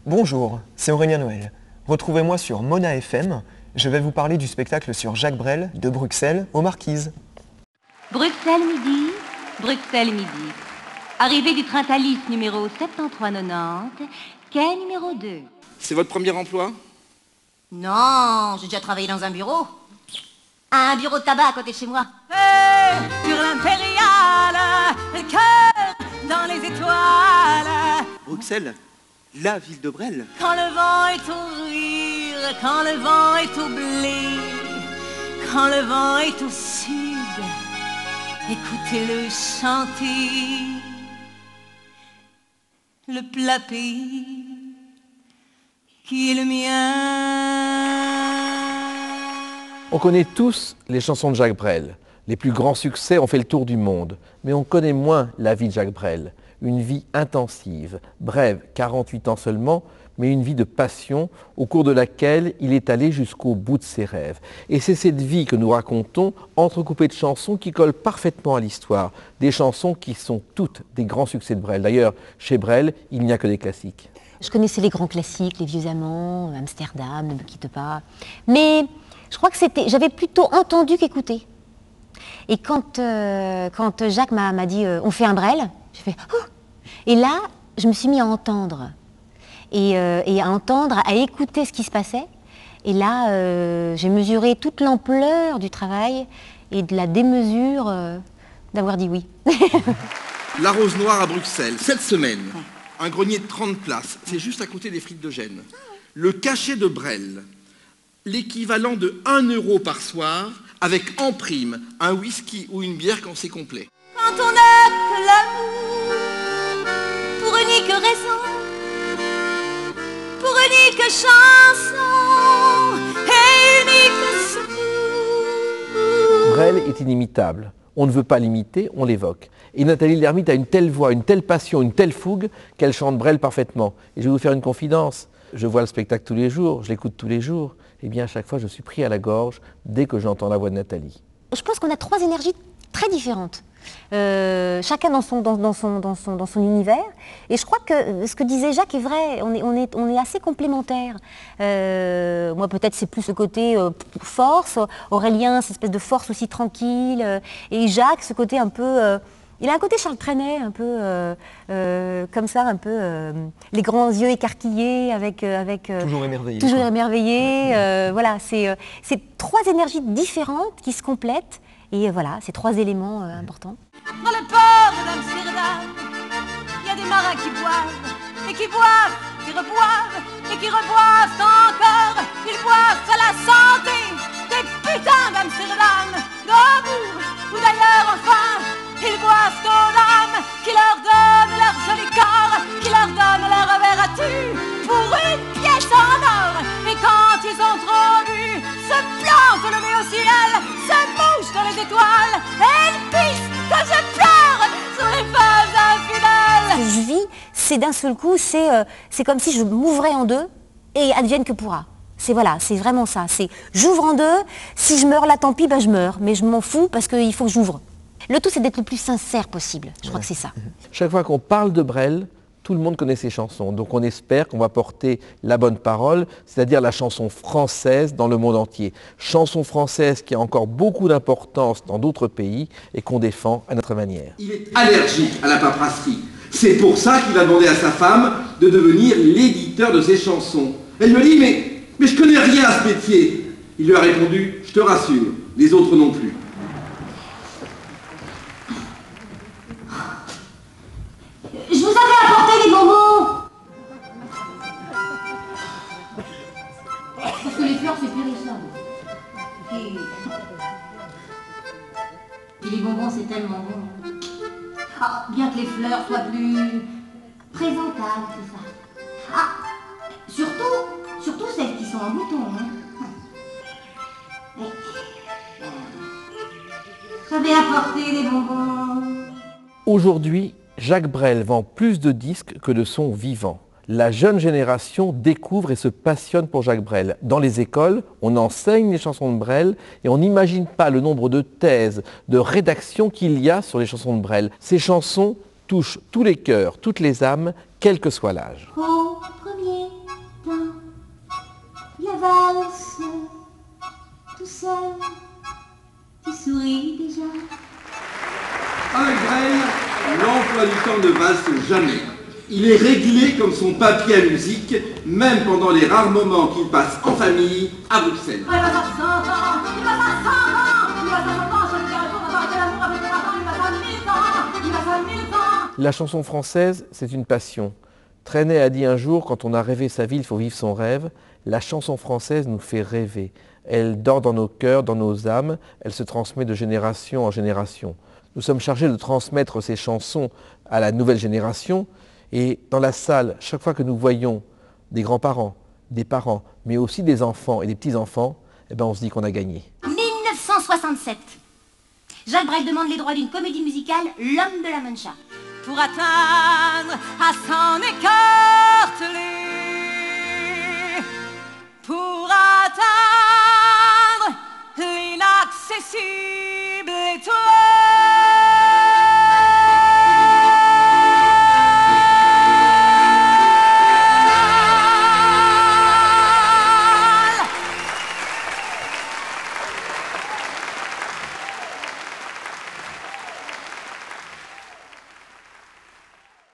Bonjour, c'est Aurélien Noël. Retrouvez-moi sur Mona FM. Je vais vous parler du spectacle sur Jacques Brel, de Bruxelles aux Marquises. Bruxelles midi, Bruxelles midi. Arrivée du train Thalys numéro 7390, quai numéro 2. C'est votre premier emploi? Non, j'ai déjà travaillé dans un bureau. Un bureau de tabac à côté de chez moi. Sur l'impériale, le cœur dans les étoiles. Bruxelles, la ville de Brel. Quand le vent est au rire, quand le vent est au blé, quand le vent est au sud, écoutez-le chanter. Le plat pays qui est le mien. On connaît tous les chansons de Jacques Brel. Les plus grands succès ont fait le tour du monde. Mais on connaît moins la vie de Jacques Brel. Une vie intensive, brève, 48 ans seulement, mais une vie de passion au cours de laquelle il est allé jusqu'au bout de ses rêves. Et c'est cette vie que nous racontons, entrecoupée de chansons qui collent parfaitement à l'histoire. Des chansons qui sont toutes des grands succès de Brel. D'ailleurs, chez Brel, il n'y a que des classiques. Je connaissais les grands classiques, Les Vieux Amants, Amsterdam, Ne me quitte pas. Mais je crois que j'avais plutôt entendu qu'écouté. Et quand Jacques m'a dit on fait un Brel, j'ai fait oh. Et là, je me suis mis à entendre. Et à entendre, à écouter ce qui se passait. Et là, j'ai mesuré toute l'ampleur du travail et de la démesure d'avoir dit oui. La Rose Noire à Bruxelles, cette semaine. Un grenier de 30 places, c'est juste à côté des frites de Gênes. Le cachet de Brel, l'équivalent de 1 € par soir, avec en prime un whisky ou une bière quand c'est complet. Quand on n'a que l'amour, pour unique raison, pour unique chanson et unique souffle. Brel est inimitable. On ne veut pas l'imiter, on l'évoque. Et Nathalie Lermite a une telle voix, une telle passion, une telle fougue qu'elle chante Brel parfaitement. Et je vais vous faire une confidence. Je vois le spectacle tous les jours, je l'écoute tous les jours. Eh bien, à chaque fois, je suis pris à la gorge dès que j'entends la voix de Nathalie. Je pense qu'on a 3 énergies très différentes. Chacun dans son univers. Et je crois que ce que disait Jacques est vrai, on est assez complémentaires. Moi peut-être c'est plus le côté force, Aurélien cette espèce de force aussi tranquille, et Jacques ce côté un peu... il a un côté Charles Trenet, un peu comme ça, un peu les grands yeux écarquillés, avec Toujours émerveillé. Toujours émerveillé. Voilà, c'est 3 énergies différentes qui se complètent. Et voilà, ces 3 éléments importants. Dans le port d'Amsterdam, il y a des marins qui boivent, et qui boivent, qui reboivent, et qui reboivent encore. Ils boivent à la santé des putains d'Amsterdam, d'amour, ou d'ailleurs enfin, ils boivent aux dames qui leur donnent leur joli corps, qui leur donnent leur vertu pour une pièce en or. Et quand ils ont trop bu, se plantent le nez au ciel, se mouchent dans les étoiles, et ils pissent quand je pleure sur les femmes infidèles. Ce que je vis, c'est d'un seul coup, c'est comme si je m'ouvrais en deux et advienne que pourra. C'est voilà, c'est vraiment ça. C'est j'ouvre en deux, si je meurs là tant pis, ben je meurs, mais je m'en fous parce qu'il faut que j'ouvre. Le tout c'est d'être le plus sincère possible, je crois que c'est ça. Chaque fois qu'on parle de Brel, tout le monde connaît ses chansons. Donc on espère qu'on va porter la bonne parole, c'est-à-dire la chanson française dans le monde entier. Chanson française qui a encore beaucoup d'importance dans d'autres pays et qu'on défend à notre manière. Il est allergique à la paperasserie. C'est pour ça qu'il a demandé à sa femme de devenir l'éditeur de ses chansons. Elle me dit, mais je connais rien à ce métier. Il lui a répondu, je te rassure, les autres non plus. Je vous avais apporté des bonbons. Parce que les fleurs, c'est périssable. Et les bonbons, c'est tellement bon. Ah, bien que les fleurs soient plus présentables, c'est ça. Ah, surtout celles qui sont en bouton. Hein. J'avais apporté des bonbons. Aujourd'hui, Jacques Brel vend plus de disques que de son vivant. La jeune génération découvre et se passionne pour Jacques Brel. Dans les écoles, on enseigne les chansons de Brel et on n'imagine pas le nombre de thèses, de rédactions qu'il y a sur les chansons de Brel. Ces chansons touche tous les cœurs, toutes les âmes, quel que soit l'âge. Au premier temps, la valse, tout seul, tu souris déjà. Avec Brel, l'emploi du temps ne valse jamais. Il est réglé comme son papier à musique, même pendant les rares moments qu'il passe en famille à Bruxelles. Il va faire 100 ans, il va faire 100 ans, il va faire 100 ans, je ne dirai pas avoir de l'amour avec les enfants, il va faire 1000 ans, il va faire 1000 ans. La chanson française, c'est une passion. Trenet a dit un jour, quand on a rêvé sa vie, il faut vivre son rêve. La chanson française nous fait rêver. Elle dort dans nos cœurs, dans nos âmes, elle se transmet de génération en génération. Nous sommes chargés de transmettre ces chansons à la nouvelle génération. Et dans la salle, chaque fois que nous voyons des grands-parents, des parents, mais aussi des enfants et des petits-enfants, eh ben on se dit qu'on a gagné. 1967. Jacques Brel demande les droits d'une comédie musicale, L'homme de la Mancha. Pour atteindre à s'en écarteler, pour atteindre l'inaccessible.